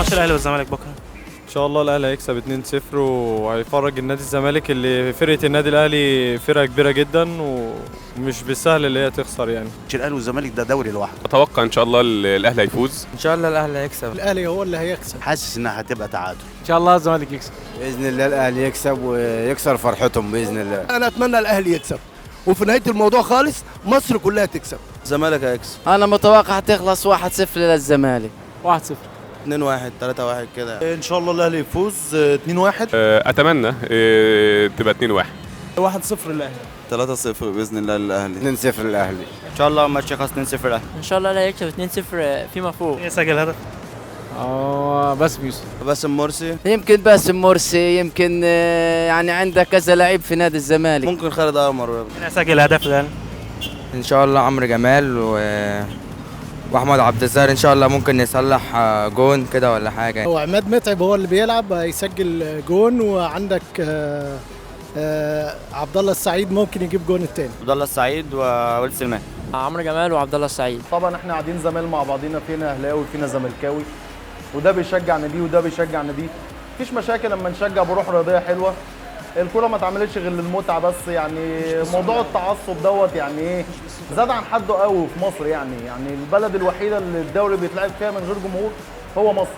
ماتش الاهلي والزمالك بكره؟ ان شاء الله الاهلي هيكسب 2-0 وهيفرج النادي الزمالك اللي فرقه النادي الاهلي فرقه كبيره جدا ومش بالسهل اللي هي تخسر يعني. الاهلي والزمالك ده دوري لوحده. اتوقع ان شاء الله الاهلي هيفوز. ان شاء الله الاهلي هيكسب. الاهلي هو اللي هيكسب. حاسس انها هتبقى تعادل. ان شاء الله الزمالك يكسب باذن الله. الاهلي يكسب ويكسر فرحتهم باذن الله. انا اتمنى الاهلي يكسب، وفي نهايه الموضوع خالص مصر كلها تكسب. الزمالك هيكسب. انا متوقع هتخلص 1-0 للزمالك. 1-0 2-1 3-1 كده. ان شاء الله الاهلي يفوز 2-1. اتمنى تبقى 2-1. 1-0 للاهلي. 3-0 باذن الله للاهلي. 2-0 للاهلي. ان شاء الله الماتش يخلص 2-0 الاهلي. ان شاء الله الاهلي يكسب 2-0 فيما فوق. يسجل هدف. باسم يوسف. باسم مرسي. يمكن باسم مرسي، يمكن يعني عندك كذا لعيب في نادي الزمالك. ممكن خالد قمر. يسجل هدف الاهلي. ان شاء الله عمرو جمال واحمد عبد الزاهر ان شاء الله ممكن يصلح جون كده ولا حاجه. هو عماد متعب هو اللي بيلعب هيسجل جون، وعندك عبد الله السعيد ممكن يجيب جون الثاني. عبد الله السعيد ووليد سليمان. عمرو جمال وعبد الله السعيد. طبعا احنا قاعدين زمايل مع بعضينا، فينا اهلاوي وفينا زملكاوي، وده بيشجع نادي وده بيشجع نادي. مفيش مشاكل لما نشجع بروح رياضيه حلوه. الكوره ما اتعملتش غير للمتعه بس، يعني موضوع التعصب دوت يعني ايه زاد عن حده قوي في مصر. يعني البلد الوحيده اللي الدوري بيتلعب فيها من غير جمهور هو مصر.